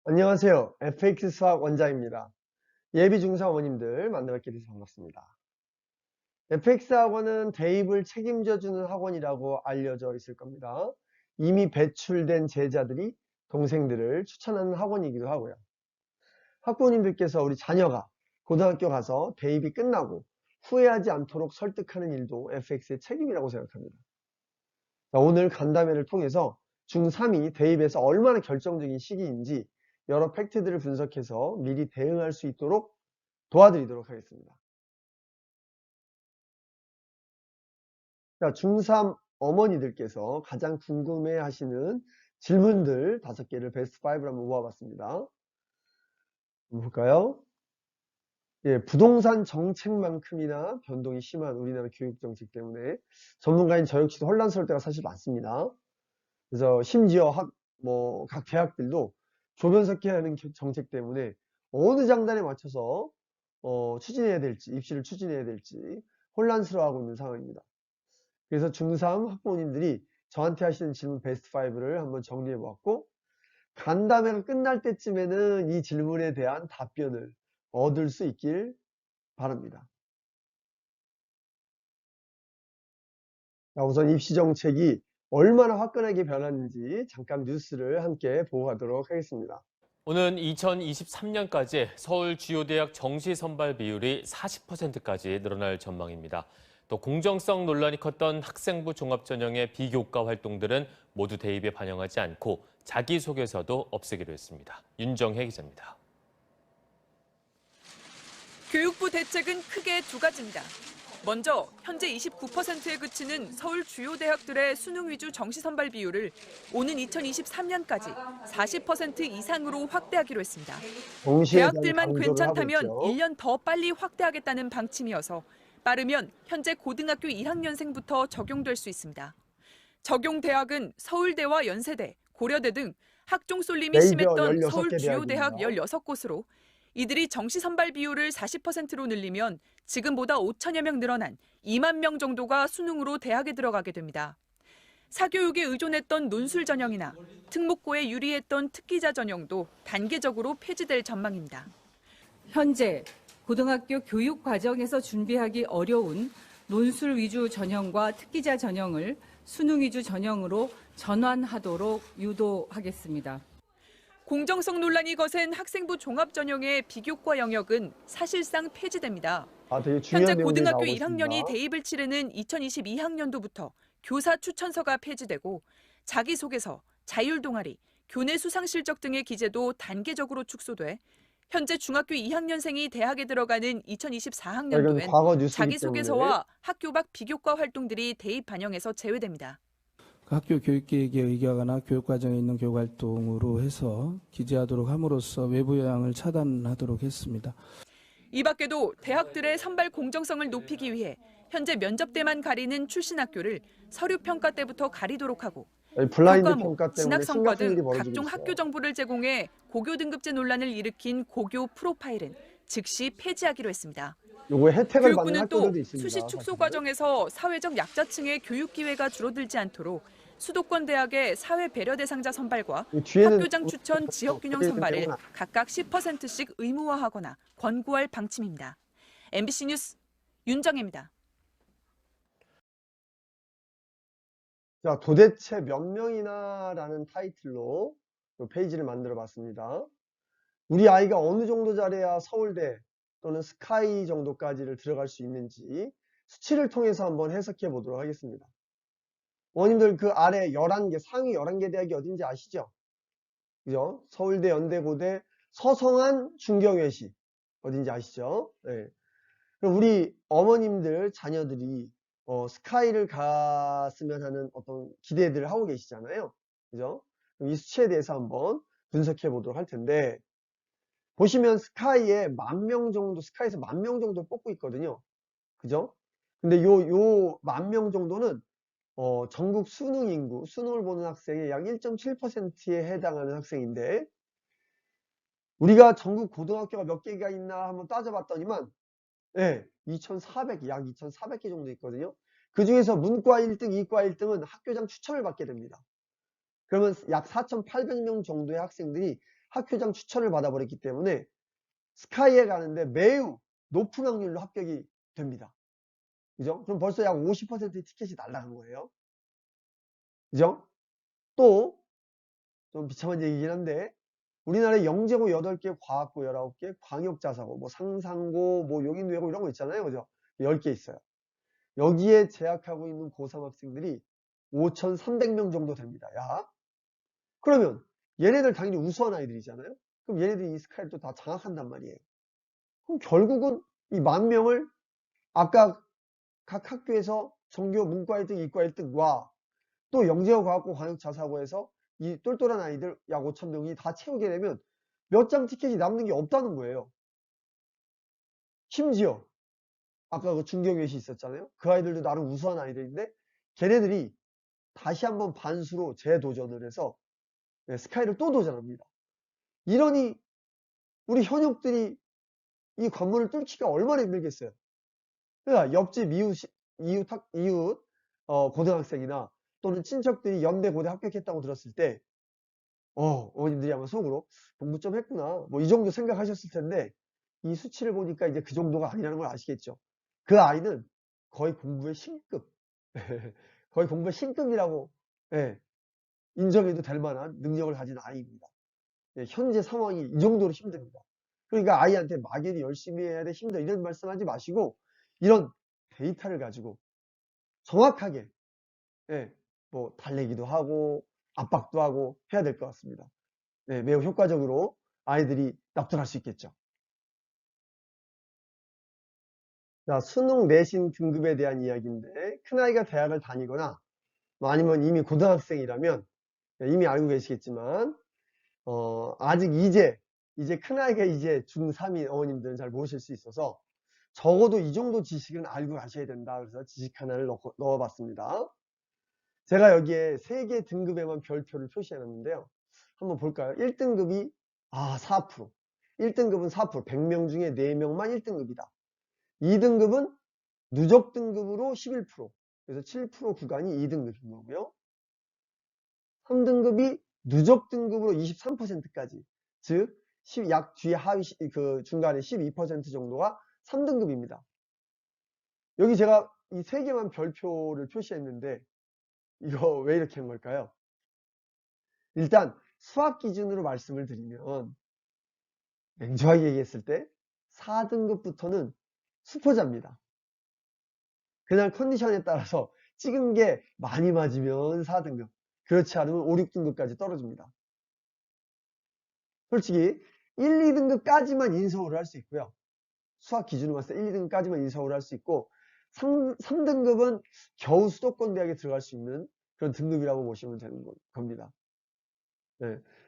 안녕하세요. FX 수학 원장입니다. 예비 중사 어머님들 만나뵙게 돼서 반갑습니다. FX 학원은 대입을 책임져주는 학원이라고 알려져 있을 겁니다. 이미 배출된 제자들이 동생들을 추천하는 학원이기도 하고요. 학부모님들께서 우리 자녀가 고등학교 가서 대입이 끝나고 후회하지 않도록 설득하는 일도 FX의 책임이라고 생각합니다. 오늘 간담회를 통해서 중3이 대입에서 얼마나 결정적인 시기인지 여러 팩트들을 분석해서 미리 대응할 수 있도록 도와드리도록 하겠습니다. 자, 중3 어머니들께서 가장 궁금해 하시는 질문들 5개를 베스트 5로 한번 모아봤습니다. 한번 볼까요? 예, 부동산 정책만큼이나 변동이 심한 우리나라 교육 정책 때문에 전문가인 저 역시도 혼란스러울 때가 사실 많습니다. 그래서 심지어 각 대학들도 조변석해야 하는 정책 때문에 어느 장단에 맞춰서 추진해야 될지, 입시를 추진해야 될지 혼란스러워하고 있는 상황입니다. 그래서 중3 학부모님들이 저한테 하시는 질문 베스트 5를 한번 정리해 보았고, 간담회가 끝날 때쯤에는 이 질문에 대한 답변을 얻을 수 있길 바랍니다. 자, 우선 입시 정책이 얼마나 화끈하게 변하는지 잠깐 뉴스를 함께 보고 가도록 하겠습니다. 오는 2023년까지 서울 주요 대학 정시 선발 비율이 40%까지 늘어날 전망입니다. 또 공정성 논란이 컸던 학생부 종합전형의 비교과 활동들은 모두 대입에 반영하지 않고 자기소개서도 없애기로 했습니다. 윤정혜 기자입니다. 교육부 대책은 크게 두 가지입니다. 먼저 현재 29%에 그치는 서울 주요 대학들의 수능 위주 정시 선발 비율을 오는 2023년까지 40% 이상으로 확대하기로 했습니다. 대학들만 괜찮다면 1년 더 빨리 확대하겠다는 방침이어서 빠르면 현재 고등학교 1학년생부터 적용될 수 있습니다. 적용 대학은 서울대와 연세대, 고려대 등 학종 쏠림이 심했던 서울 주요 대학 16곳으로 이들이 정시 선발 비율을 40%로 늘리면 지금보다 5천여 명 늘어난 2만 명 정도가 수능으로 대학에 들어가게 됩니다. 사교육에 의존했던 논술 전형이나 특목고에 유리했던 특기자 전형도 단계적으로 폐지될 전망입니다. 현재 고등학교 교육 과정에서 준비하기 어려운 논술 위주 전형과 특기자 전형을 수능 위주 전형으로 전환하도록 유도하겠습니다. 공정성 논란이 거센 학생부 종합전형의 비교과 영역은 사실상 폐지됩니다. 현재 고등학교 1학년이 대입을 치르는 2022학년도부터 교사 추천서가 폐지되고 자기소개서, 자율동아리, 교내 수상실적 등의 기재도 단계적으로 축소돼 현재 중학교 2학년생이 대학에 들어가는 2024학년도엔 자기소개서와 학교 밖 비교과 활동들이 대입 반영에서 제외됩니다. 학교 교육계획에 의거하거나 교육과정에 있는 교육활동으로 해서 기재하도록 함으로써 외부 영향을 차단하도록 했습니다. 이 밖에도 대학들의 선발 공정성을 높이기 위해 현재 면접 때만 가리는 출신 학교를 서류 평가 때부터 가리도록 하고 교과목, 진학 성과 등 각종 학교 정보를 제공해 고교 등급제 논란을 일으킨 고교 프로파일은 즉시 폐지하기로 했습니다. 교육부는 또 수시 축소 과정에서 사회적 약자층의 교육 기회가 줄어들지 않도록 수도권 대학의 사회 배려 대상자 선발과 학교장 추천 지역균형 선발을 각각 10%씩 의무화하거나 권고할 방침입니다. MBC 뉴스 윤정혜입니다. 자, 도대체 몇 명이나 라는 타이틀로 이 페이지를 만들어 봤습니다. 우리 아이가 어느 정도 잘해야 서울대 또는 스카이 정도까지를 들어갈 수 있는지 수치를 통해서 한번 해석해 보도록 하겠습니다. 어머님들 그 아래 11개, 상위 11개 대학이 어딘지 아시죠? 그죠? 서울대, 연대, 고대, 서성한, 중경외시 어딘지 아시죠? 네. 그럼 우리 어머님들 자녀들이 스카이를 갔으면 하는 어떤 기대들을 하고 계시잖아요. 그죠? 그럼 이 수치에 대해서 한번 분석해 보도록 할 텐데, 보시면 스카이에 10,000명 정도, 스카이에서 10,000명 정도 뽑고 있거든요. 그죠? 근데 요 10,000명 정도는 전국 수능 인구, 수능을 보는 학생의 약 1.7%에 해당하는 학생인데, 우리가 전국 고등학교가 몇 개가 있나 한번 따져봤더니만, 네, 약 2,400개 정도 있거든요. 그 중에서 문과 1등, 이과 1등은 학교장 추천을 받게 됩니다. 그러면 약 4,800명 정도의 학생들이 학교장 추천을 받아버렸기 때문에 스카이에 가는데 매우 높은 확률로 합격이 됩니다. 그죠? 그럼 벌써 약 50%의 티켓이 날아간 거예요. 그죠? 또 좀 비참한 얘기긴 한데 우리나라에 영재고 8개, 과학고 19개, 광역자사고, 뭐 상상고, 뭐 용인외고 이런 거 있잖아요. 그죠? 10개 있어요. 여기에 재학하고 있는 고3 학생들이 5,300명 정도 됩니다. 야. 그러면 얘네들 당연히 우수한 아이들이잖아요. 그럼 얘네들이 이 스카이를 또 다 장악한단 말이에요. 그럼 결국은 이 10,000명을 아까 각 학교에서 전교 문과 1등, 이과 1등과 또 영재고 과학고 광역자사고에서 이 똘똘한 아이들 약 5,000명이 다 채우게 되면 몇 장 티켓이 남는 게 없다는 거예요. 심지어 아까 그 중경외시 있었잖아요. 그 아이들도 나름 우수한 아이들인데 걔네들이 다시 한번 반수로 재도전을 해서 스카이를 또 도전합니다. 이러니 우리 현역들이 이 관문을 뚫기가 얼마나 힘들겠어요. 그러니까 옆집 이웃 고등학생이나 또는 친척들이 연대 고대 합격했다고 들었을 때 어머님들이 아마 속으로 공부 좀 했구나 뭐 이 정도 생각하셨을 텐데 이 수치를 보니까 이제 그 정도가 아니라는 걸 아시겠죠. 그 아이는 거의 공부의 신급 거의 공부의 신급이라고 인정해도 될 만한 능력을 가진 아이입니다. 현재 상황이 이 정도로 힘듭니다. 그러니까 아이한테 막연히 열심히 해야 돼 힘들어 이런 말씀하지 마시고 이런 데이터를 가지고 정확하게 뭐 달래기도 하고 압박도 하고 해야 될 것 같습니다. 매우 효과적으로 아이들이 납득할 수 있겠죠. 자, 수능 내신 등급에 대한 이야기인데 큰아이가 대학을 다니거나 뭐 아니면 이미 고등학생이라면 이미 알고 계시겠지만 아직 이제 큰아이가 이제 중3인 어머님들은 잘 모르실 수 있어서 적어도 이 정도 지식은 알고 가셔야 된다. 그래서 지식 하나를 넣어봤습니다. 제가 여기에 3개 등급에만 별표를 표시해 놨는데요. 한번 볼까요? 1등급이 4%. 1등급은 4%. 100명 중에 4명만 1등급이다. 2등급은 누적 등급으로 11%. 그래서 7% 구간이 2등급인 거고요. 3등급이 누적 등급으로 23%까지. 즉, 약 뒤에 하위, 그 중간에 12% 정도가 3등급입니다. 여기 제가 이 3개만 별표를 표시했는데, 이거 왜 이렇게 한 걸까요? 일단, 수학 기준으로 말씀을 드리면, 냉정하게 얘기했을 때, 4등급부터는 수포자입니다. 그날 컨디션에 따라서 찍은 게 많이 맞으면 4등급, 그렇지 않으면 5, 6등급까지 떨어집니다. 솔직히 1, 2등급까지만 인서울을 할 수 있고요. 수학 기준으로 봤을 때 1, 2등급까지만 인서울을 할 수 있고 3등급은 겨우 수도권 대학에 들어갈 수 있는 그런 등급이라고 보시면 되는 겁니다.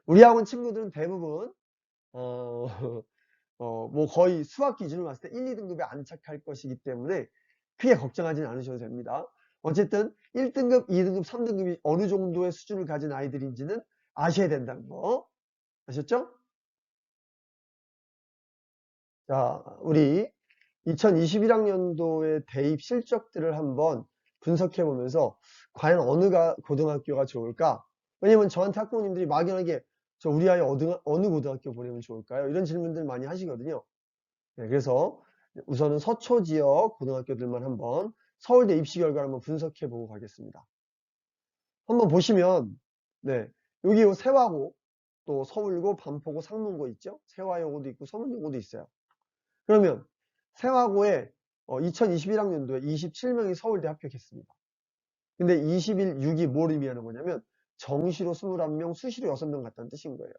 우리 학원 친구들은 대부분 뭐 거의 수학 기준으로 봤을 때 1, 2등급에 안착할 것이기 때문에 크게 걱정하지는 않으셔도 됩니다. 어쨌든 1등급, 2등급, 3등급이 어느 정도의 수준을 가진 아이들인지는 아셔야 된다는 거. 아셨죠? 자, 우리 2021학년도의 대입 실적들을 한번 분석해 보면서 과연 어느 고등학교가 좋을까? 왜냐면 저한테 학부모님들이 막연하게 우리 아이 어느 고등학교 보내면 좋을까요? 이런 질문들 많이 하시거든요. 그래서 우선은 서초 지역 고등학교들만 한번 서울대 입시 결과를 한번 분석해 보고 가겠습니다. 한번 보시면 여기 세화고 또 서울고 반포고 상문고 있죠? 세화여고도 있고 서문여고도 있어요. 그러면 세화고에 2021학년도에 27명이 서울대 합격했습니다. 근데 21, 6이 뭘 의미하는 거냐면 정시로 21명, 수시로 6명 같다는 뜻인 거예요.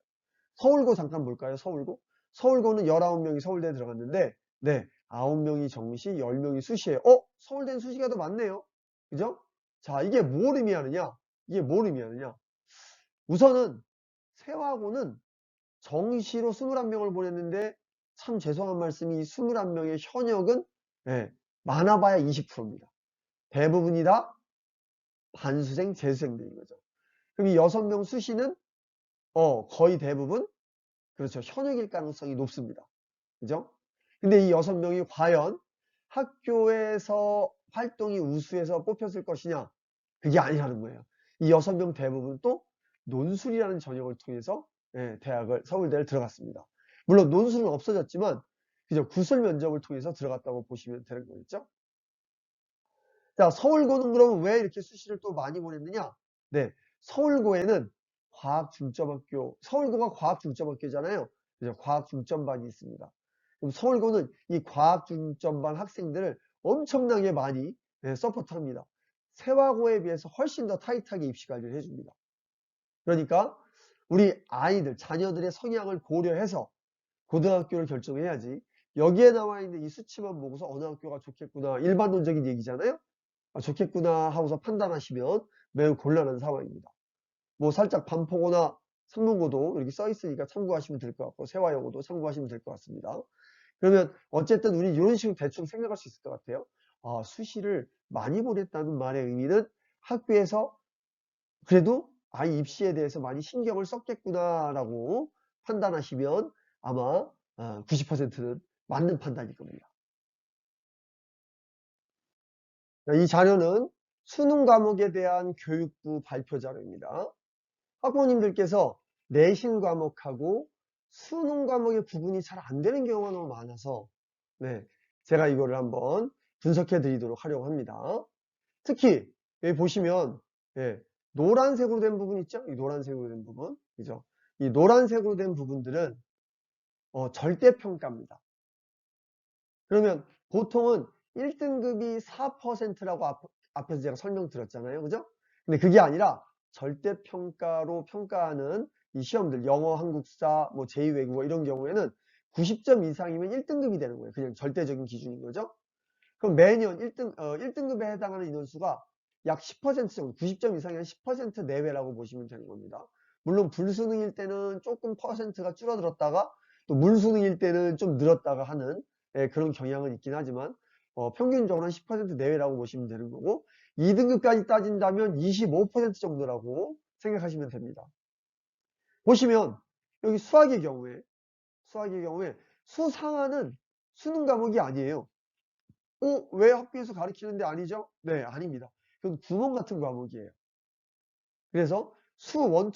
서울고 잠깐 볼까요? 서울고는 19명이 서울대에 들어갔는데 9명이 정시, 10명이 수시예요. 서울대는 수시가 더 많네요. 그죠? 자, 이게 뭘 의미하느냐? 우선은 세화고는 정시로 21명을 보냈는데 참 죄송한 말씀이 21명의 현역은 많아봐야 20%입니다. 대부분이 다 반수생, 재수생들인 거죠. 그럼 이 6명 수시는 거의 대부분 그렇죠. 현역일 가능성이 높습니다. 그죠? 근데 이 6명이 과연 학교에서 활동이 우수해서 뽑혔을 것이냐? 그게 아니라는 거예요. 이 6명 대부분 또 논술이라는 전형을 통해서 대학을 서울대를 들어갔습니다. 물론 논술은 없어졌지만 그저 구술 면접을 통해서 들어갔다고 보시면 되는 거겠죠. 자, 서울고는 그러면 왜 이렇게 수시를 또 많이 보냈느냐? 네, 서울고에는 서울고가 과학중점학교잖아요. 그래서 과학중점반이 있습니다. 그럼 서울고는 이 과학중점반 학생들을 엄청나게 많이 서포트합니다. 세화고에 비해서 훨씬 더 타이트하게 입시관리를 해줍니다. 그러니까 우리 아이들, 자녀들의 성향을 고려해서 고등학교를 결정해야지 여기에 나와 있는 이 수치만 보고서 어느 학교가 좋겠구나, 일반론적인 얘기잖아요. 좋겠구나 하고서 판단하시면 매우 곤란한 상황입니다. 뭐 살짝 반포고나 상문고도 이렇게 써 있으니까 참고하시면 될 것 같고 세화여고도 참고하시면 될 것 같습니다. 그러면 어쨌든 우리 이런 식으로 대충 생각할 수 있을 것 같아요. 수시를 많이 보냈다는 말의 의미는 학교에서 그래도 아이 입시에 대해서 많이 신경을 썼겠구나라고 판단하시면 아마 90%는 맞는 판단일 겁니다. 이 자료는 수능 과목에 대한 교육부 발표 자료입니다. 학부모님들께서 내신 과목하고 수능 과목의 구분이 잘 안 되는 경우가 너무 많아서 제가 이거를 한번 분석해 드리도록 하려고 합니다. 특히 여기 보시면 노란색으로 된 부분 있죠? 이 노란색으로 된 부분, 그죠? 이 노란색으로 된 부분들은 절대평가입니다. 그러면 보통은 1등급이 4%라고 앞에서 제가 설명드렸잖아요. 그죠? 근데 그게 아니라 절대평가로 평가하는 이 시험들, 영어, 한국사, 뭐 제2외국어 이런 경우에는 90점 이상이면 1등급이 되는 거예요. 그냥 절대적인 기준인 거죠. 그럼 매년 1등급에 해당하는 인원수가 약 10% 정도, 90점 이상이 한 10% 내외라고 보시면 되는 겁니다. 물론 불수능일 때는 조금 퍼센트가 줄어들었다가 또 물수능일 때는 좀 늘었다가 하는 그런 경향은 있긴 하지만 평균적으로 한 10% 내외라고 보시면 되는 거고 2등급까지 따진다면 25% 정도라고 생각하시면 됩니다. 보시면 여기 수학의 경우에 수상하는 수능 과목이 아니에요. 왜 학교에서 가르치는데 아니죠? 네, 아닙니다. 그건 구몬 같은 과목이에요. 그래서 수1,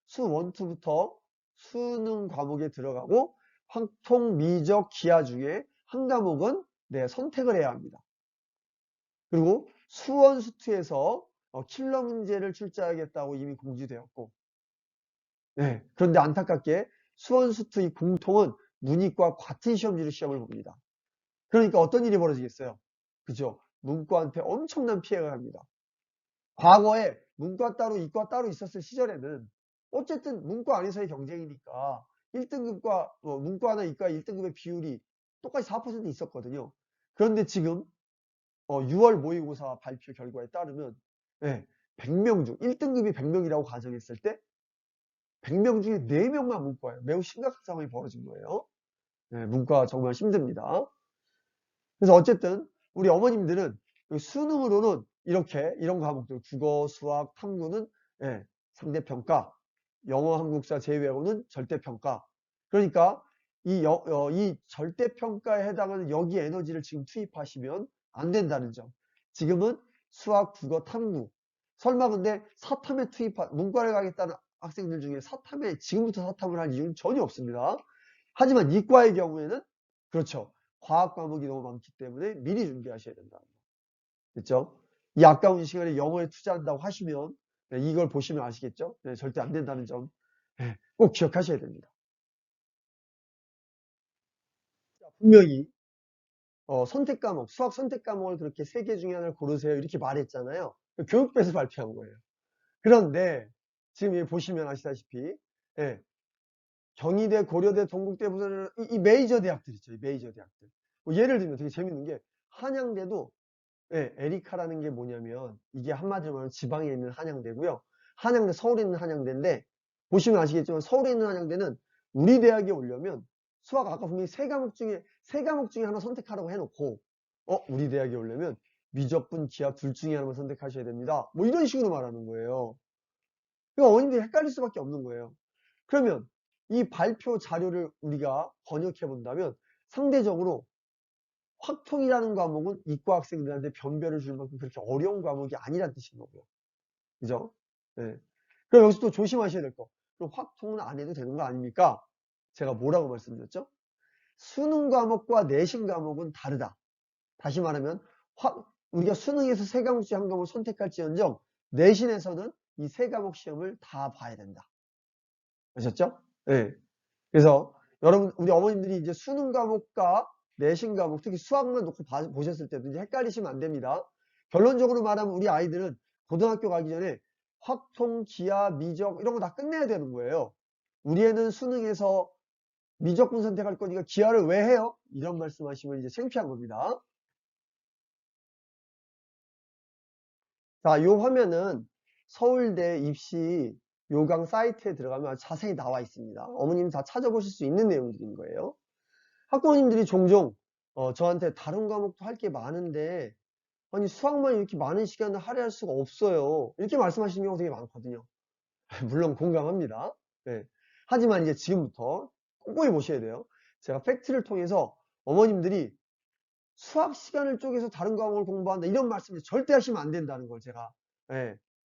2부터 수능 과목에 들어가고 확통, 미적, 기하 중에 한 과목은 선택을 해야 합니다. 그리고 수원, 수투에서 킬러 문제를 출제하겠다고 이미 공지되었고 그런데 안타깝게 수원, 수투 이 공통은 문이과 같은 시험지로 시험을 봅니다. 그러니까 어떤 일이 벌어지겠어요? 그죠? 문과한테 엄청난 피해가 갑니다. 과거에 문과 따로 이과 따로 있었을 시절에는 어쨌든 문과 안에서의 경쟁이니까 1등급과 문과나 이과 1등급의 비율이 똑같이 4% 있었거든요. 그런데 지금 6월 모의고사 발표 결과에 따르면 100명 중 1등급이 100명이라고 가정했을 때 100명 중에 4명만 문과예요. 매우 심각한 상황이 벌어진 거예요. 문과 정말 힘듭니다. 그래서 어쨌든 우리 어머님들은 수능으로는 이런 과목들 국어, 수학, 탐구는 상대평가, 영어, 한국사, 제2외국어는 절대평가. 그러니까 이 절대평가에 해당하는 여기 에너지를 지금 투입하시면 안 된다는 점. 지금은 수학, 국어, 탐구. 설마 근데 사탐에 문과를 가겠다는 학생들 중에 지금부터 사탐을 할 이유는 전혀 없습니다. 하지만 이과의 경우에는 그렇죠. 과학 과목이 너무 많기 때문에 미리 준비하셔야 된다. 됐죠? 이 아까운 시간에 영어에 투자한다고 하시면 이걸 보시면 아시겠죠? 절대 안 된다는 점 꼭 기억하셔야 됩니다. 분명히 선택 과목, 수학 선택 과목을 그렇게 3개 중에 하나를 고르세요 이렇게 말했잖아요. 교육부에서 발표한 거예요. 그런데 지금 여기 보시면 아시다시피 경희대, 고려대, 동국대, 부산대 이 메이저 대학들 있죠. 이 메이저 대학들. 예를 들면 되게 재밌는 게 한양대도 에리카라는 게 뭐냐면 이게 한마디로 말하면 지방에 있는 한양대고요. 한양대, 서울에 있는 한양대인데 보시면 아시겠지만 서울에 있는 한양대는 우리 대학에 오려면 수학 아까 분명히 3과목 중에 하나 선택하라고 해놓고 우리 대학에 오려면 미적분, 기하 둘 중에 하나만 선택하셔야 됩니다. 뭐 이런 식으로 말하는 거예요. 그러니까 어머님들이 헷갈릴 수밖에 없는 거예요. 그러면 이 발표 자료를 우리가 번역해 본다면 상대적으로 확통이라는 과목은 이과 학생들한테 변별을 줄 만큼 그렇게 어려운 과목이 아니란 뜻인 거고요. 그죠? 그럼 여기서 또 조심하셔야 될 거. 그럼 확통은 안 해도 되는 거 아닙니까? 제가 뭐라고 말씀드렸죠? 수능 과목과 내신 과목은 다르다. 다시 말하면 우리가 수능에서 세 과목 중 한 과목을 선택할지언정 내신에서는 이 세 과목 시험을 다 봐야 된다. 아셨죠? 네. 그래서 여러분, 우리 어머님들이 이제 수능 과목과 내신 과목, 특히 수학만 놓고 보셨을 때도 이제 헷갈리시면 안 됩니다. 결론적으로 말하면 우리 아이들은 고등학교 가기 전에 확통, 기하, 미적 이런 거 다 끝내야 되는 거예요. 우리 애는 수능에서 미적분 선택할 거니까 기하를 왜 해요? 이런 말씀하시면 이제 창피한 겁니다. 자, 요 화면은 서울대 입시 요강 사이트에 들어가면 자세히 나와 있습니다. 어머님 다 찾아보실 수 있는 내용들인 거예요. 학부모님들이 종종 저한테 다른 과목도 할 게 많은데 아니 수학만 이렇게 많은 시간을 할애할 수가 없어요. 이렇게 말씀하시는 경우가 되게 많거든요. 물론 공감합니다. 네. 하지만 이제 지금부터 꼼꼼히 보셔야 돼요. 제가 팩트를 통해서 어머님들이 수학 시간을 쪼개서 다른 과목을 공부한다 이런 말씀을 절대 하시면 안 된다는 걸 제가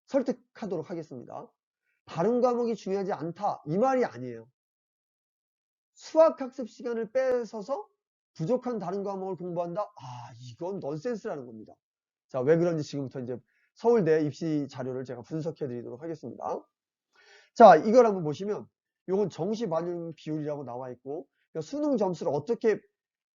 설득하도록 하겠습니다. 다른 과목이 중요하지 않다 이 말이 아니에요. 수학 학습 시간을 뺏어서 부족한 다른 과목을 공부한다? 이건 넌센스라는 겁니다. 자, 왜 그런지 지금부터 이제 서울대 입시 자료를 제가 분석해 드리도록 하겠습니다. 자, 이걸 한번 보시면 요건 정시 반영 비율이라고 나와 있고 수능 점수를 어떻게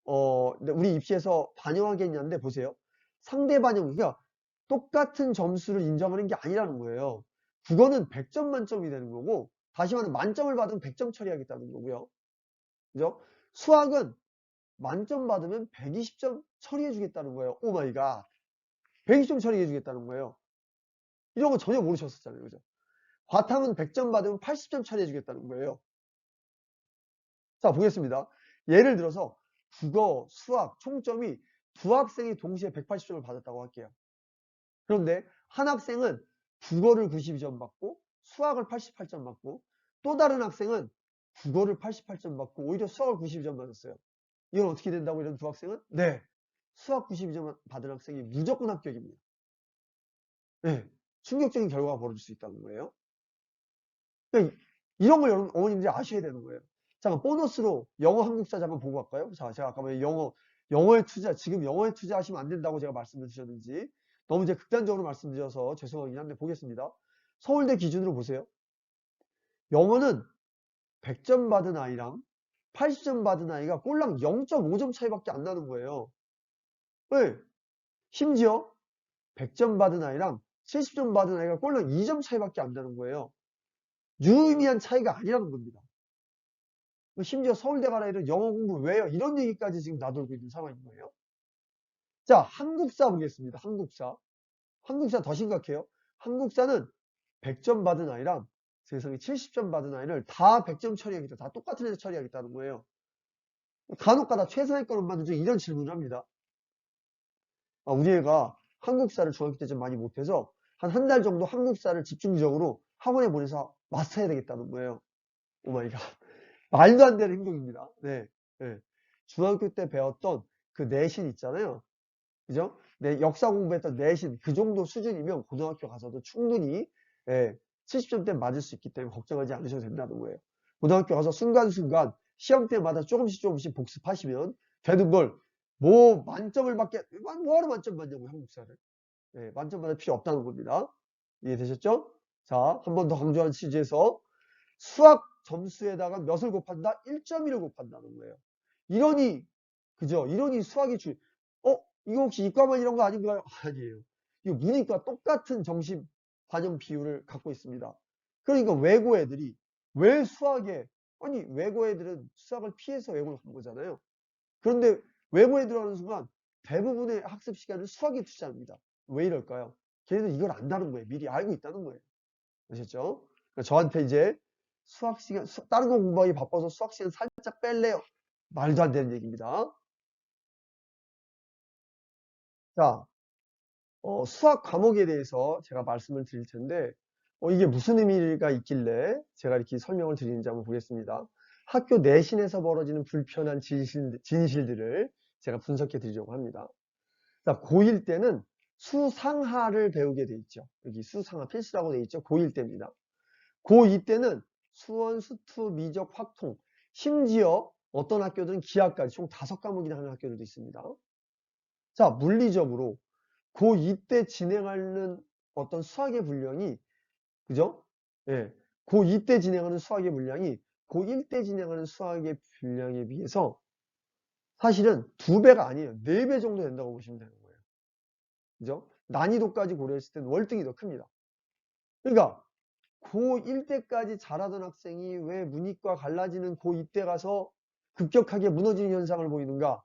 우리 입시에서 반영하겠냐는데 보세요. 상대 반영, 그러니까 똑같은 점수를 인정하는 게 아니라는 거예요. 국어는 100점 만점이 되는 거고 다시 말하면 만점을 받으면 100점 처리하겠다는 거고요. 그죠? 수학은 만점 받으면 120점 처리해 주겠다는 거예요. 오 마이 갓. 120점 처리해 주겠다는 거예요. 이런 거 전혀 모르셨었잖아요. 그죠? 과탐은 100점 받으면 80점 처리해 주겠다는 거예요. 자, 보겠습니다. 예를 들어서 국어, 수학 총점이 두 학생이 동시에 180점을 받았다고 할게요. 그런데 한 학생은 국어를 92점 받고 수학을 88점 받고 또 다른 학생은 국어를 88점 받고 오히려 수학을 92점 받았어요. 이건 어떻게 된다고 이런 두 학생은? 네. 수학 92점 받은 학생이 무조건 합격입니다. 네. 충격적인 결과가 벌어질 수 있다는 거예요. 그러니까 이런 걸 여러분 어머님들이 아셔야 되는 거예요. 잠깐 보너스로 영어 한국사 잠깐 보고 갈까요? 자, 제가 아까 왜 영어에 지금 영어에 투자하시면 안 된다고 제가 말씀을 드렸는지 너무 이제 극단적으로 말씀드려서 죄송하긴 한데 보겠습니다. 서울대 기준으로 보세요. 영어는 100점 받은 아이랑 80점 받은 아이가 꼴랑 0.5점 차이밖에 안 나는 거예요. 네. 심지어 100점 받은 아이랑 70점 받은 아이가 꼴랑 2점 차이밖에 안 나는 거예요. 유의미한 차이가 아니라는 겁니다. 심지어 서울대 가라 이런 영어 공부 왜요? 이런 얘기까지 지금 나돌고 있는 상황인 거예요. 자, 한국사 보겠습니다. 한국사 더 심각해요. 한국사는 100점 받은 아이랑 세상에 70점 받은 아이를 다 100점 처리하겠다. 다 똑같은 애들 처리하겠다는 거예요. 간혹가다 최상위권을 받는 중 이런 질문을 합니다. 우리 애가 한국사를 중학교 때 좀 많이 못해서 한 달 정도 한국사를 집중적으로 학원에 보내서 마스터해야 되겠다는 거예요. 오마이갓. 말도 안 되는 행동입니다. 네. 중학교 때 배웠던 그 내신 있잖아요. 그죠? 역사 공부했던 내신 그 정도 수준이면 고등학교 가서도 충분히 70점대 맞을 수 있기 때문에 걱정하지 않으셔도 된다는 거예요. 고등학교 가서 순간순간 시험 때마다 조금씩 복습하시면 되는 걸 뭐 만점을 받게 뭐하러 만점 받냐고 한국사를. 만점 받을 필요 없다는 겁니다. 이해되셨죠? 자, 한 번 더 강조하는 취지에서 수학 점수에다가 몇을 곱한다? 1.1을 곱한다는 거예요. 이러니 그죠? 이러니 수학이 이거 혹시 이과만 이런 거 아닌가요? 아니에요. 이거 문이과 똑같은 정시 반영 비율을 갖고 있습니다. 그러니까 외고 애들이 왜 수학에 외고 애들은 수학을 피해서 외고를 간 거잖아요. 그런데 외고에 들어가는 순간 대부분의 학습 시간을 수학에 투자합니다. 왜 이럴까요? 걔네들 이걸 안다는 거예요. 미리 알고 있다는 거예요. 아셨죠? 그러니까 저한테 이제 수학 시간, 다른 거 공부하기 바빠서 수학 시간 살짝 뺄래요. 말도 안 되는 얘기입니다. 자, 수학 과목에 대해서 제가 말씀을 드릴 텐데, 이게 무슨 의미가 있길래 제가 이렇게 설명을 드리는지 한번 보겠습니다. 학교 내신에서 벌어지는 불편한 진실들을 제가 분석해 드리려고 합니다. 자, 고1 때는 수상하를 배우게 돼 있죠. 여기 수상하 필수라고 돼 있죠. 고1 때입니다. 고2 때는 수원, 수투, 미적, 확통, 심지어 어떤 학교들은 기하까지 총 5과목이나 하는 학교들도 있습니다. 자, 물리적으로 고2 때 진행하는 어떤 수학의 분량이, 그죠? 예. 고2 때 진행하는 수학의 분량이 고1 때 진행하는 수학의 분량에 비해서 사실은 2배가 아니에요. 4배 정도 된다고 보시면 되는 거예요. 그죠? 난이도까지 고려했을 때는 월등히 더 큽니다. 그러니까 고1 때까지 잘하던 학생이 왜 문이과 갈라지는 고2 때 가서 급격하게 무너지는 현상을 보이는가?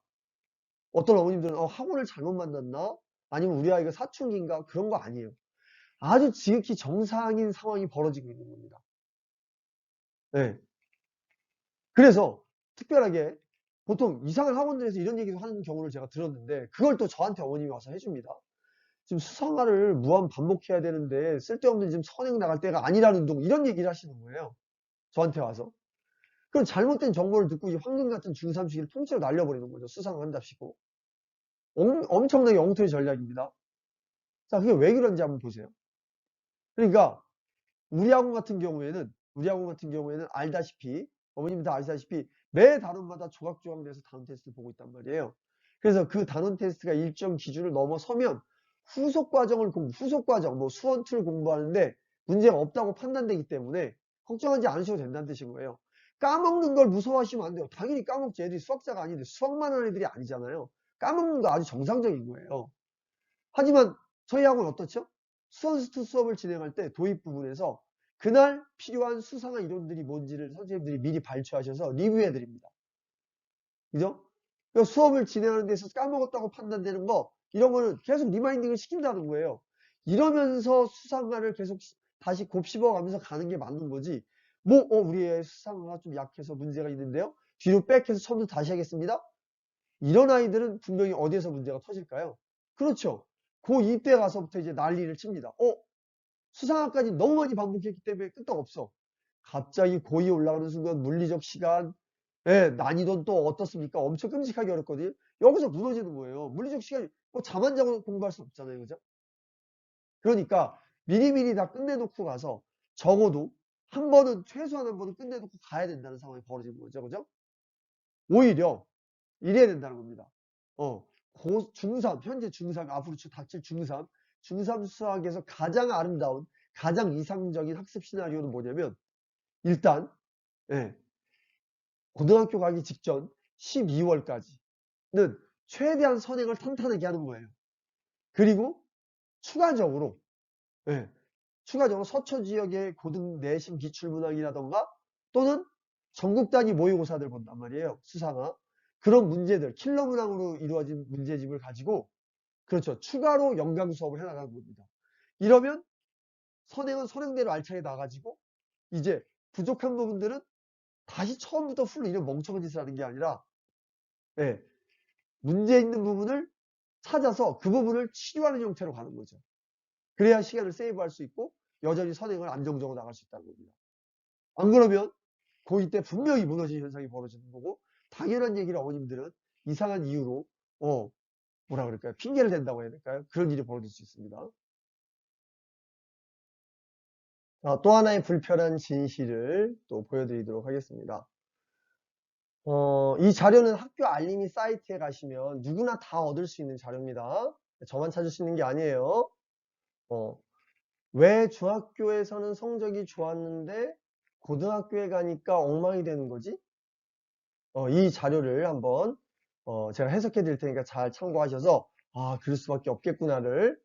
어떤 어머님들은 학원을 잘못 만났나? 아니면 우리 아이가 사춘기인가? 그런 거 아니에요. 아주 지극히 정상인 상황이 벌어지고 있는 겁니다. 네. 그래서 특별하게 보통 이상한 학원들에서 이런 얘기도 하는 경우를 제가 들었는데 그걸 또 저한테 어머님이 와서 해줍니다. 지금 수상화를 무한 반복해야 되는데 쓸데없는 지금 선행 나갈 때가 아니라는 둥 이런 얘기를 하시는 거예요. 저한테 와서. 그럼 잘못된 정보를 듣고 이 황금 같은 중3 시기를 통째로 날려버리는 거죠. 수상한답시고. 엄청나게 엉터리 전략입니다. 자, 그게 왜 그런지 한번 보세요. 그러니까 우리 학원 같은 경우에는 알다시피 어머님들 다 아시다시피 매 단원마다 조각조각 내서 단원 테스트를 보고 있단 말이에요. 그래서 그 단원 테스트가 일정 기준을 넘어서면 후속 과정, 뭐 수원2를 공부하는데 문제가 없다고 판단되기 때문에 걱정하지 않으셔도 된다는 뜻인 거예요. 까먹는 걸 무서워하시면 안 돼요. 당연히 까먹지. 애들이 수학자가 아닌데 수학만 하는 애들이 아니잖아요. 까먹는 거 아주 정상적인 거예요. 하지만 저희 학원 어떻죠? 수원수투 수업을 진행할 때 도입 부분에서 그날 필요한 수상화 이론들이 뭔지를 선생님들이 미리 발표하셔서 리뷰해 드립니다. 그죠? 그러니까 수업을 진행하는 데서 까먹었다고 판단되는 거 이런 거는 계속 리마인딩을 시킨다는 거예요. 이러면서 수상화를 계속 다시 곱씹어 가면서 가는 게 맞는 거지. 우리 애 수상화가 좀 약해서 문제가 있는데요. 뒤로 백해서 처음부터 다시 하겠습니다. 이런 아이들은 분명히 어디에서 문제가 터질까요? 그렇죠. 고2 때 가서부터 이제 난리를 칩니다. 수상화까지 너무 많이 반복했기 때문에 끄떡없어. 갑자기 고2 올라가는 순간 물리적 시간, 난이도는 또 어떻습니까? 엄청 끔찍하게 어렵거든요. 여기서 무너지는 거예요. 물리적 시간이 잠 안 자고 공부할 수 없잖아요. 그죠? 그러니까 미리미리 다 끝내놓고 가서 적어도 최소한 한 번은 끝내놓고 가야 된다는 상황이 벌어지는 거죠. 그죠? 오히려 이래야 된다는 겁니다. 중3, 현재 중3, 앞으로 닥칠 중3 수학에서 가장 아름다운, 가장 이상적인 학습 시나리오는 뭐냐면, 일단, 고등학교 가기 직전 12월까지는 최대한 선행을 탄탄하게 하는 거예요. 그리고 추가적으로 서초 지역의 고등 내신 기출문항이라던가 또는 전국 단위 모의고사들 본단 말이에요. 수상화. 그런 문제들, 킬러 문항으로 이루어진 문제집을 가지고 그렇죠. 추가로 연강 수업을 해나가는 겁니다. 이러면 선행은 선행대로 알차게 나가지고 이제 부족한 부분들은 다시 처음부터 풀로 이런 멍청한 짓을 하는 게 아니라 문제 있는 부분을 찾아서 그 부분을 치료하는 형태로 가는 거죠. 그래야 시간을 세이브할 수 있고 여전히 선행을 안정적으로 나갈 수 있다는 겁니다. 안 그러면 고2 때 분명히 무너지는 현상이 벌어지는 거고 당연한 얘기를 어머님들은 이상한 이유로 뭐라 그럴까요? 핑계를 댄다고 해야 될까요? 그런 일이 벌어질 수 있습니다. 또 하나의 불편한 진실을 또 보여드리도록 하겠습니다. 이 자료는 학교 알림이 사이트에 가시면 누구나 다 얻을 수 있는 자료입니다. 저만 찾을 수 있는 게 아니에요. 왜 중학교에서는 성적이 좋았는데 고등학교에 가니까 엉망이 되는 거지? 이 자료를 한번 제가 해석해 드릴 테니까 잘 참고하셔서 그럴 수밖에 없겠구나를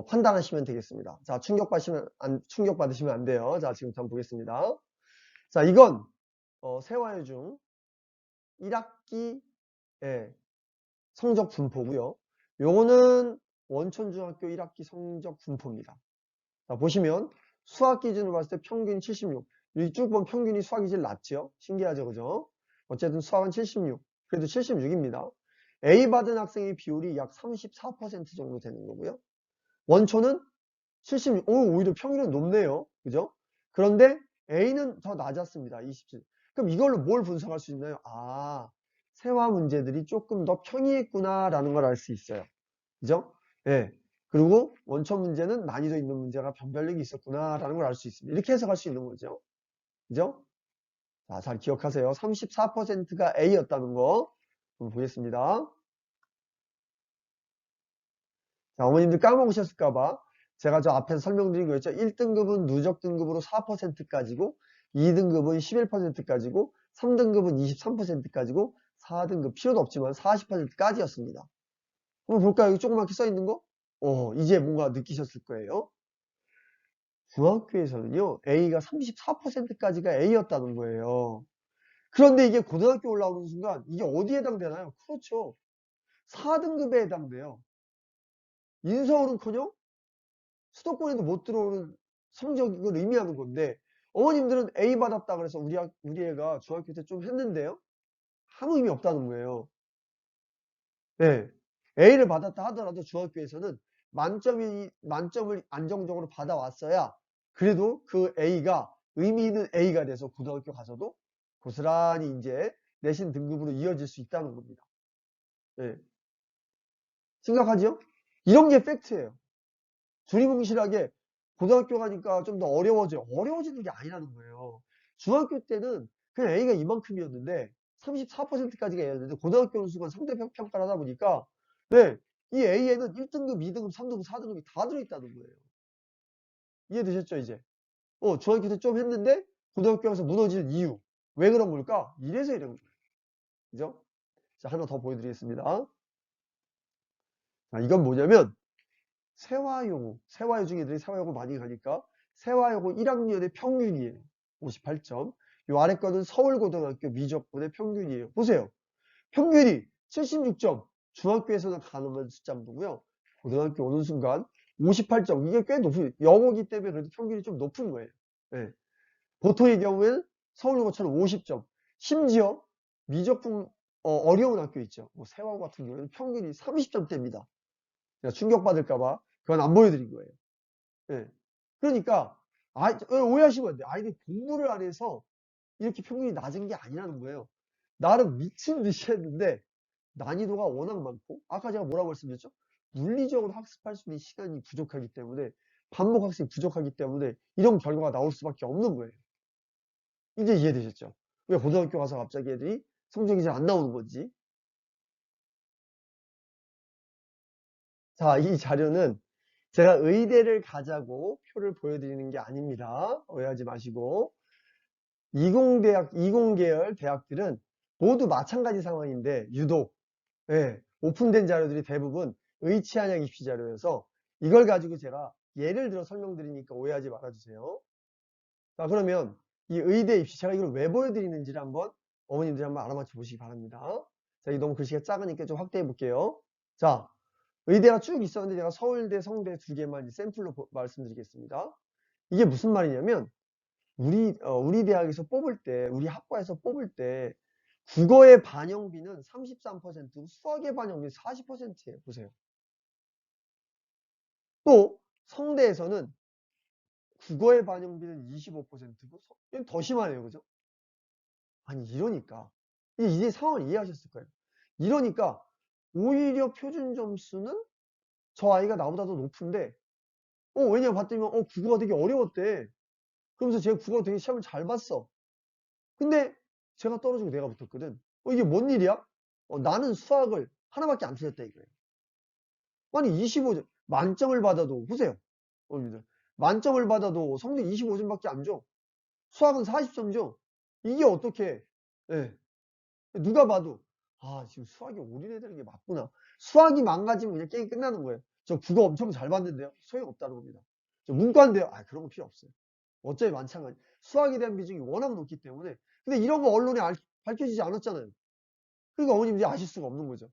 판단하시면 되겠습니다. 자, 충격받으시면 안 돼요. 자, 지금부터 한번 보겠습니다. 자, 이건 세화여 중 1학기 성적 분포고요. 요거는 원천중학교 1학기 성적 분포입니다. 자, 보시면 수학 기준으로 봤을 때 평균 76. 여기 쭉 보면 평균이 수학이 제일 낮죠. 신기하죠, 그죠? 어쨌든 수학은 76. 그래도 76입니다. A 받은 학생의 비율이 약 34% 정도 되는 거고요. 원초는 76. 오히려 평균은 높네요. 그죠? 그런데 A는 더 낮았습니다. 27. 그럼 이걸로 뭘 분석할 수 있나요? 세화 문제들이 조금 더 평이했구나라는 걸 알 수 있어요. 그죠? 그리고 원천 문제는 난이도 있는 문제가 변별력이 있었구나라는 걸 알 수 있습니다. 이렇게 해석할 수 있는 거죠. 그죠? 자, 잘 기억하세요. 34%가 A였다는 거. 한번 보겠습니다. 자, 어머님들 까먹으셨을까봐 제가 저 앞에서 설명드린 거였죠. 1등급은 누적 등급으로 4%까지고, 2등급은 11%까지고, 3등급은 23%까지고, 4등급 필요도 없지만 40%까지였습니다. 한번 볼까요? 여기 조그맣게 써 있는 거? 이제 뭔가 느끼셨을 거예요. 중학교에서는요, A가 34%까지가 A였다는 거예요. 그런데 이게 고등학교 올라오는 순간 이게 어디에 해당되나요? 그렇죠. 4등급에 해당돼요. 인서울은커녕 수도권에도 못 들어오는 성적을 의미하는 건데, 어머님들은 A 받았다 그래서 우리 애가 중학교 때 좀 했는데요. 아무 의미 없다는 거예요. 네. A를 받았다 하더라도 중학교에서는 만점을 안정적으로 받아왔어야 그래도 그 A가 의미 있는 A가 돼서 고등학교 가서도 고스란히 이제 내신 등급으로 이어질 수 있다는 겁니다. 네. 심각하죠? 이런 게 팩트예요. 두리뭉실하게 고등학교 가니까 좀 더 어려워져요. 어려워지는 게 아니라는 거예요. 중학교 때는 그냥 A가 이만큼이었는데 34%까지가 A였는데 고등학교는 순간 상대 평가를 하다 보니까 네, 이 A에는 1등급, 2등급, 3등급, 4등급이 다 들어있다는 거예요. 이해되셨죠 이제? 중학교 때 좀 했는데 고등학교 가서 무너지는 이유. 왜 그런 걸까? 이래서 이런 거예요. 그죠? 자, 하나 더 보여드리겠습니다. 자, 이건 뭐냐면 세화여고 중애들이 세화여고 많이 가니까 세화여고 1학년의 평균이에요. 58점. 요 아래 거는 서울고등학교 미적분의 평균이에요. 보세요. 평균이 76점. 중학교에서는 가능한 숫자고요. 고등학교 오는 순간 58점. 이게 꽤 높은, 영어기 때문에 그래도 평균이 좀 높은 거예요. 네. 보통의 경우에는 서울고처럼 50점. 심지어 미적분 어려운 학교 있죠. 뭐 세화고 같은 경우에는 평균이 30점대입니다. 제가 충격받을까봐 그건 안 보여드린 거예요. 예. 그러니까 오해하시면 안 돼요. 아이들이 공부를 안 해서 이렇게 평균이 낮은 게 아니라는 거예요. 나름 미친 듯이 했는데 난이도가 워낙 많고 아까 제가 뭐라고 말씀드렸죠? 물리적으로 학습할 수 있는 시간이 부족하기 때문에 반복 학습이 부족하기 때문에 이런 결과가 나올 수밖에 없는 거예요. 이제 이해되셨죠? 왜 고등학교 가서 갑자기 애들이 성적이 잘 안 나오는 건지. 자, 이 자료는 제가 의대를 가자고 표를 보여드리는 게 아닙니다. 오해하지 마시고. 20계열 대학들은 모두 마찬가지 상황인데 유독 오픈된 자료들이 대부분 의치한양 입시 자료여서 이걸 가지고 제가 예를 들어 설명드리니까 오해하지 말아주세요. 자, 그러면 이 의대 입시 제가 이걸 왜 보여드리는지를 한번 어머님들이 한번 알아맞혀 보시기 바랍니다. 자, 이 너무 글씨가 작으니까 좀 확대해 볼게요. 자, 의대가 쭉 있었는데 제가 서울대, 성대 두 개만 샘플로 말씀드리겠습니다. 이게 무슨 말이냐면 우리 대학에서 뽑을 때, 우리 학과에서 뽑을 때 국어의 반영비는 33%고 수학의 반영비는 40%예요. 보세요. 또 성대에서는 국어의 반영비는 25%고 더 심하네요. 그죠? 아니 이러니까 이제 상황을 이해하셨을 거예요. 이러니까 오히려 표준 점수는 저 아이가 나보다 더 높은데 왜냐 봤더니 국어가 되게 어려웠대. 그러면서 제가 국어로 되게 시험을 잘 봤어. 근데 제가 떨어지고 내가 붙었거든. 이게 뭔 일이야? 나는 수학을 하나밖에 안 틀렸다 이거예요. 아니 25점 만점을 받아도 보세요. 만점을 받아도 성대 25점밖에 안 줘. 수학은 40점 줘. 이게 어떻게 누가 봐도 지금 수학이 올인해야 게 맞구나. 수학이 망가지면 그냥 게임 끝나는 거예요. 저 국어 엄청 잘 봤는데요. 소용없다는 겁니다. 저 문과인데요. 그런 거 필요 없어요. 어차피 마찬가지. 수학에 대한 비중이 워낙 높기 때문에. 근데 이런 거 언론에 밝혀지지 않았잖아요. 그러니까 어머님들이 아실 수가 없는 거죠.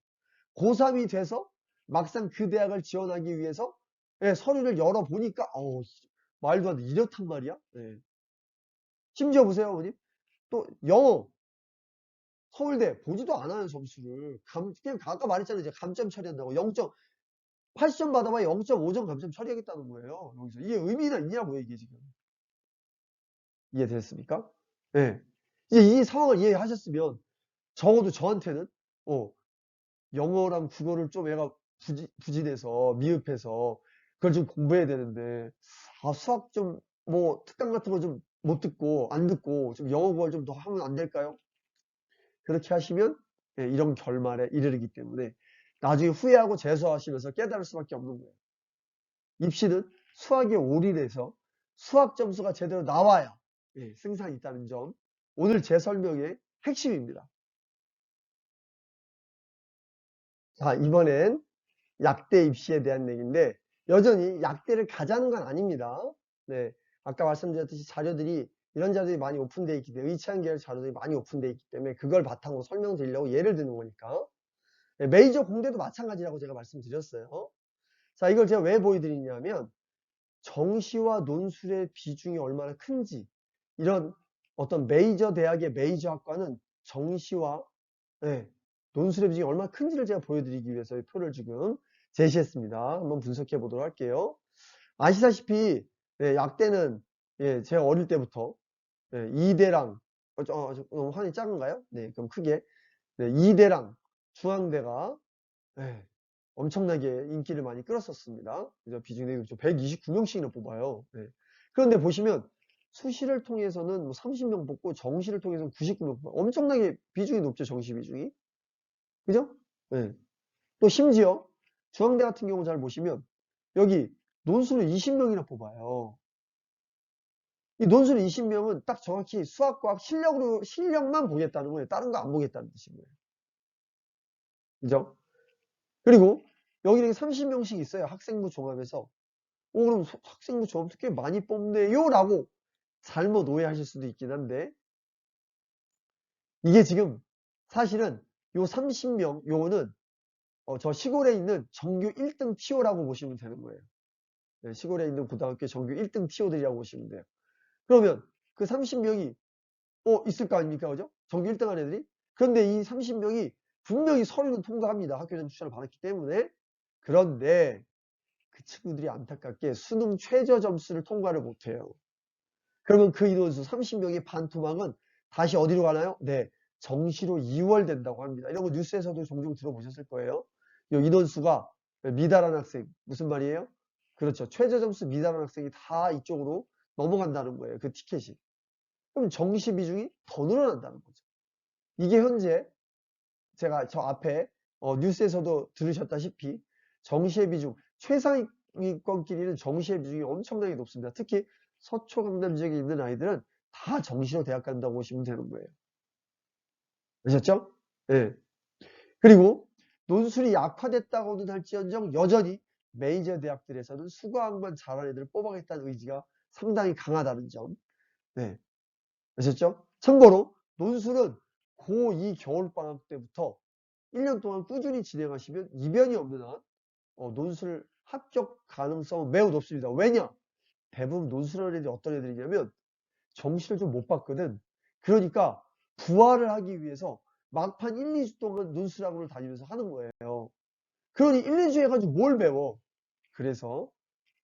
고3이 돼서 막상 그 대학을 지원하기 위해서 서류를 열어보니까 말도 안 돼. 이렇단 말이야. 심지어 보세요 어머님. 또 영어 서울대 보지도 않아요. 점수를 그냥 아까 말했잖아요. 제가 감점 처리한다고 80점 받아봐야 0.5점 감점 처리하겠다는 거예요. 여기서 이게 의미가 있냐고요. 이게 지금 이해됐습니까? 이제 이 상황을 이해하셨으면 적어도 저한테는 영어랑 국어를 좀 애가 부진해서 미흡해서 그걸 좀 공부해야 되는데 수학 좀 뭐 특강 같은 거 좀 못 듣고 안 듣고 좀 영어 구할 좀 더 하면 안 될까요? 그렇게 하시면 예, 이런 결말에 이르르기 때문에 나중에 후회하고 재수하시면서 깨달을 수밖에 없는 거예요. 입시는 수학에 올인해서 수학 점수가 제대로 나와야 예, 승산이 있다는 점, 오늘 제 설명의 핵심입니다. 자, 이번엔 약대 입시에 대한 얘기인데 여전히 약대를 가자는 건 아닙니다. 네, 아까 말씀드렸듯이 자료들이 이런 자료들이 많이 오픈되어 있기 때문에 의치한 계열 자료들이 많이 오픈되어 있기 때문에 그걸 바탕으로 설명드리려고 예를 드는 거니까. 네, 메이저 공대도 마찬가지라고 제가 말씀드렸어요. 자, 이걸 제가 왜 보여드리냐면 정시와 논술의 비중이 얼마나 큰지, 이런 어떤 메이저 대학의 메이저 학과는 정시와 네, 논술의 비중이 얼마나 큰지를 제가 보여드리기 위해서 이 표를 지금 제시했습니다. 한번 분석해 보도록 할게요. 아시다시피 네, 약대는 예, 제가 어릴 때부터 네, 2대랑 환이 작은가요? 네, 그럼 크게 네, 2대랑 중앙대가 네, 엄청나게 인기를 많이 끌었었습니다. 그죠? 비중이 129명씩이나 뽑아요. 네. 그런데 보시면 수시를 통해서는 뭐 30명 뽑고 정시를 통해서는 99명 뽑아요. 엄청나게 비중이 높죠. 정시 비중이. 그죠? 네. 또 심지어 중앙대 같은 경우 잘 보시면 여기 논술을 20명이나 뽑아요. 이 논술 20명은 딱 정확히 수학과학 실력만 보겠다는 거예요. 다른 거 안 보겠다는 뜻인 거예요. 그죠? 그리고 여기 이렇게 30명씩 있어요. 학생부 종합에서. 그럼 학생부 종합도 꽤 많이 뽑네요. 라고 잘못 오해하실 수도 있긴 한데, 이게 지금 사실은 요 30명, 요거는 저 시골에 있는 정규 1등 티오라고 보시면 되는 거예요. 네, 시골에 있는 고등학교 정규 1등 티오들이라고 보시면 돼요. 그러면 그 30명이 있을 거 아닙니까? 그죠? 정규 1등 한 애들이. 그런데 이 30명이 분명히 서류는 통과합니다. 학교장 추천을 받았기 때문에. 그런데 그 친구들이 안타깝게 수능 최저 점수를 통과를 못해요. 그러면 그 인원수 30명의 반토막은 다시 어디로 가나요? 네, 정시로 이월된다고 합니다. 이런 거 뉴스에서도 종종 들어보셨을 거예요. 이 인원수가 미달한 학생, 무슨 말이에요? 그렇죠. 최저 점수 미달한 학생이 다 이쪽으로 넘어간다는 거예요. 그 티켓이. 그럼 정시 비중이 더 늘어난다는 거죠. 이게 현재 제가 저 앞에 뉴스에서도 들으셨다시피 정시의 비중, 최상위권끼리는 정시의 비중이 엄청나게 높습니다. 특히 서초 강남 지역에 있는 아이들은 다 정시로 대학 간다고 보시면 되는 거예요. 아셨죠? 예. 그리고 논술이 약화됐다고는 할지언정 여전히 메이저 대학들에서는 수과학만 잘하는 애들을 뽑아겠다는 의지가 상당히 강하다는 점. 네. 아셨죠? 참고로 논술은 고2 겨울방학 때부터 1년 동안 꾸준히 진행하시면 이변이 없는 한 논술 합격 가능성은 매우 높습니다. 왜냐? 대부분 논술하는 애들이 어떤 애들이냐면 정시를 좀 못 봤거든. 그러니까 부활을 하기 위해서 막판 1, 2주 동안 논술학원을 다니면서 하는 거예요. 그러니 1, 2주 해가지고 뭘 배워? 그래서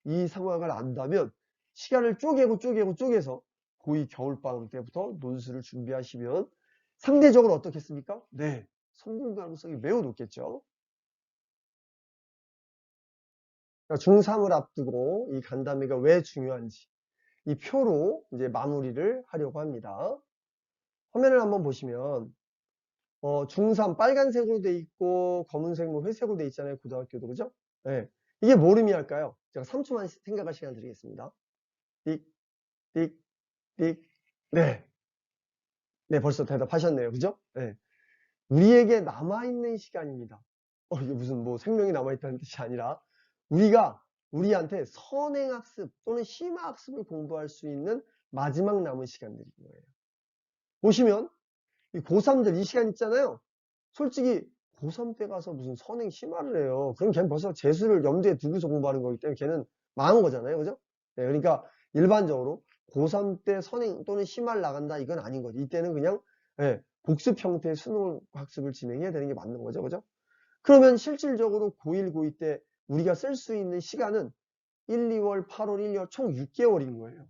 이 상황을 안다면 시간을 쪼개서 고2 겨울방학 때부터 논술을 준비하시면 상대적으로 어떻겠습니까? 네, 성공 가능성이 매우 높겠죠. 그러니까 중3을 앞두고 이 간담회가 왜 중요한지 이 표로 이제 마무리를 하려고 합니다. 화면을 한번 보시면 중3 빨간색으로 돼 있고 검은색 뭐 회색으로 돼 있잖아요. 고등학교도 그죠? 네. 이게 뭘 의미할까요? 제가 3초만 생각할 시간 드리겠습니다. 띡, 띡, 띡. 네. 네, 벌써 대답하셨네요. 그죠? 네. 우리에게 남아있는 시간입니다. 이게 무슨 뭐 생명이 남아있다는 뜻이 아니라 우리한테 선행학습 또는 심화학습을 공부할 수 있는 마지막 남은 시간들인 거예요. 보시면 이 고3들 이 시간 있잖아요. 솔직히 고3 때 가서 무슨 선행 심화를 해요. 그럼 걔는 벌써 재수를 염두에 두고서 공부하는 거기 때문에 걔는 망한 거잖아요. 그죠? 네, 그러니까 일반적으로 고3 때 선행 또는 심화를 나간다 이건 아닌 거죠. 이때는 그냥 복습 형태의 수능 학습을 진행해야 되는 게 맞는 거죠. 그죠? 그러면 실질적으로 고1, 고2 때 우리가 쓸 수 있는 시간은 1, 2월, 8월, 1, 2월 총 6개월인 거예요.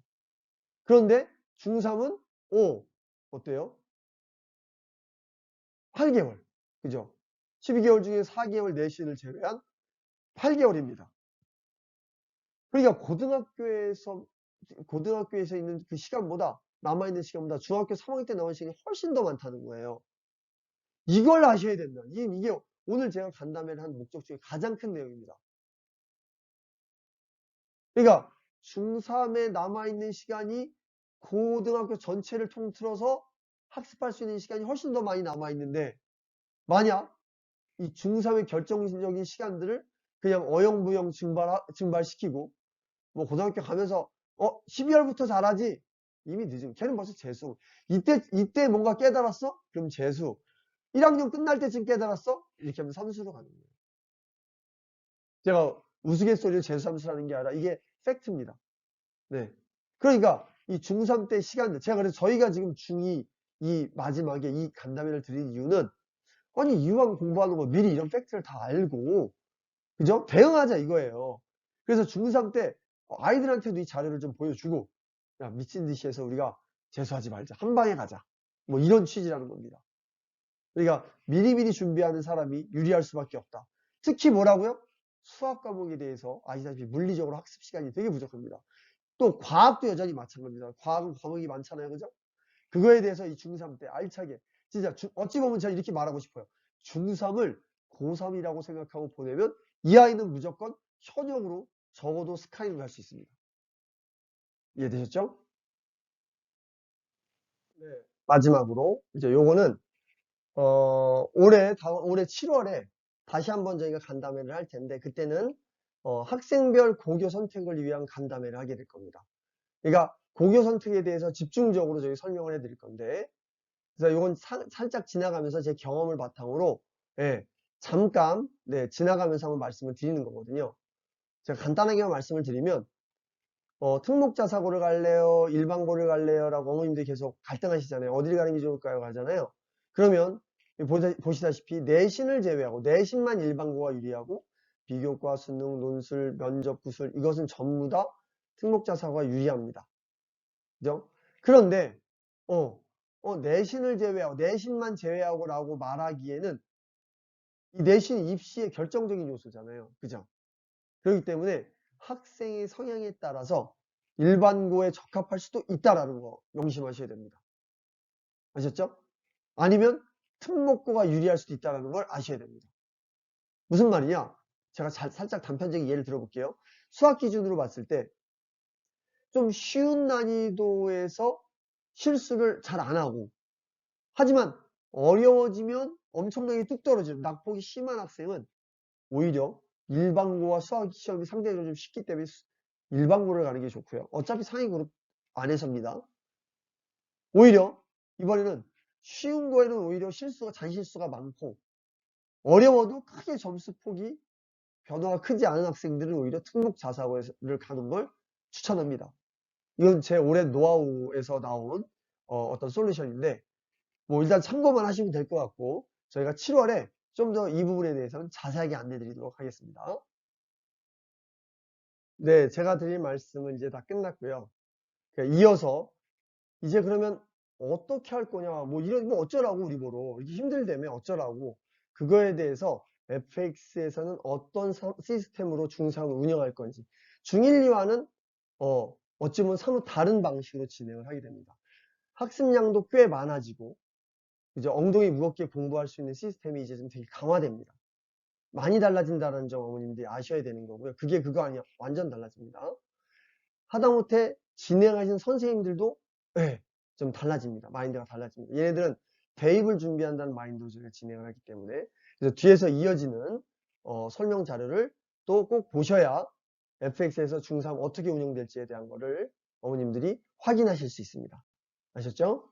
그런데 중3은 어때요? 8개월. 그죠? 12개월 중에 4개월 내신을 제외한 8개월입니다. 그러니까 고등학교에서 고등학교에서 있는 그 시간보다 남아있는 시간보다 중학교 3학년 때 나온 시간이 훨씬 더 많다는 거예요. 이걸 아셔야 된다. 이게 오늘 제가 간담회를 한 목적 중에 가장 큰 내용입니다. 그러니까 중3에 남아있는 시간이 고등학교 전체를 통틀어서 학습할 수 있는 시간이 훨씬 더 많이 남아있는데, 만약 이 중3의 결정적인 시간들을 그냥 어영부영 증발시키고 뭐 고등학교 가면서 12월부터 잘하지, 이미 늦은, 걔는 벌써 재수, 이때 뭔가 깨달았어? 그럼 재수, 1학년 끝날 때쯤 깨달았어? 이렇게 하면 삼수로 가는 거예요. 제가 우스갯소리로 재수 삼수라는 게 아니라 이게 팩트입니다. 네. 그러니까 이 중3 때 시간들, 제가 그래서 저희가 지금 중2 이 마지막에 이 간담회를 드린 이유는, 아니 이왕 공부하는 거 미리 이런 팩트를 다 알고, 그죠? 대응하자 이거예요. 그래서 중3 때 아이들한테도 이 자료를 좀 보여주고, 야, 미친 듯이 해서 우리가 재수하지 말자, 한 방에 가자, 뭐 이런 취지라는 겁니다. 그러니까 미리미리 준비하는 사람이 유리할 수밖에 없다. 특히 뭐라고요? 수학 과목에 대해서 아시다시피 물리적으로 학습 시간이 되게 부족합니다. 또 과학도 여전히 마찬가지입니다. 과학은 과목이 많잖아요, 그죠? 그거에 대해서 이 중3 때 알차게, 진짜 어찌 보면 제가 이렇게 말하고 싶어요. 중3을 고3이라고 생각하고 보내면 이 아이는 무조건 현역으로 적어도 스카이를 갈 수 있습니다. 이해되셨죠? 네. 마지막으로 이제 요거는 올해 7월에 다시 한번 저희가 간담회를 할 텐데, 그때는 학생별 고교 선택을 위한 간담회를 하게 될 겁니다. 그러니까 고교 선택에 대해서 집중적으로 저희 설명을 해드릴 건데, 그래서 이건 살짝 지나가면서 제 경험을 바탕으로, 예, 잠깐, 네, 지나가면서 한번 말씀을 드리는 거거든요. 제가 간단하게만 말씀을 드리면, 특목자사고를 갈래요? 일반고를 갈래요? 라고 어머님들이 계속 갈등하시잖아요. 어디를 가는 게 좋을까요? 하잖아요. 그러면 보시다시피 내신을 제외하고, 내신만 일반고가 유리하고 비교과, 수능, 논술, 면접, 구술, 이것은 전부 다 특목자사고가 유리합니다. 그죠? 그런데 내신을 제외하고, 내신만 제외하고 라고 말하기에는 이 내신 입시의 결정적인 요소잖아요. 그죠? 그렇기 때문에 학생의 성향에 따라서 일반고에 적합할 수도 있다라는 거 명심하셔야 됩니다. 아셨죠? 아니면 특목고가 유리할 수도 있다는 걸 아셔야 됩니다. 무슨 말이냐? 제가 살짝 단편적인 예를 들어볼게요. 수학 기준으로 봤을 때 좀 쉬운 난이도에서 실수를 잘 안 하고, 하지만 어려워지면 엄청나게 뚝 떨어지는 낙폭이 심한 학생은 오히려 일반고와 수학 시험이 상대적으로 좀 쉽기 때문에 일반고를 가는 게 좋고요. 어차피 상위 그룹 안에서입니다. 오히려 이번에는 쉬운 거에는 오히려 잔실수가 많고, 어려워도 크게 점수 폭이 변화가 크지 않은 학생들은 오히려 특목자사고를 가는 걸 추천합니다. 이건 제 오랜 노하우에서 나온 어떤 솔루션인데, 뭐 일단 참고만 하시면 될 것 같고, 저희가 7월에 좀 더 이 부분에 대해서는 자세하게 안내 드리도록 하겠습니다. 네, 제가 드릴 말씀은 이제 다 끝났고요. 이어서 이제 그러면 어떻게 할 거냐, 뭐 어쩌라고, 우리 보러 이렇게 힘들다며 어쩌라고, 그거에 대해서 FX에서는 어떤 시스템으로 중3을 운영할 건지, 중1, 2와는 어찌 보면 사뭇 다른 방식으로 진행을 하게 됩니다. 학습량도 꽤 많아지고, 그죠? 엉덩이 무겁게 공부할 수 있는 시스템이 이제 좀 되게 강화됩니다. 많이 달라진다는 점 어머님들이 아셔야 되는 거고요. 그게 그거 아니야. 완전 달라집니다. 하다못해 진행하신 선생님들도 좀 달라집니다. 마인드가 달라집니다. 얘네들은 대입을 준비한다는 마인드로 저희가 진행을 하기 때문에, 그래서 뒤에서 이어지는 설명 자료를 또 꼭 보셔야 FX에서 중3 어떻게 운영될지에 대한 거를 어머님들이 확인하실 수 있습니다. 아셨죠?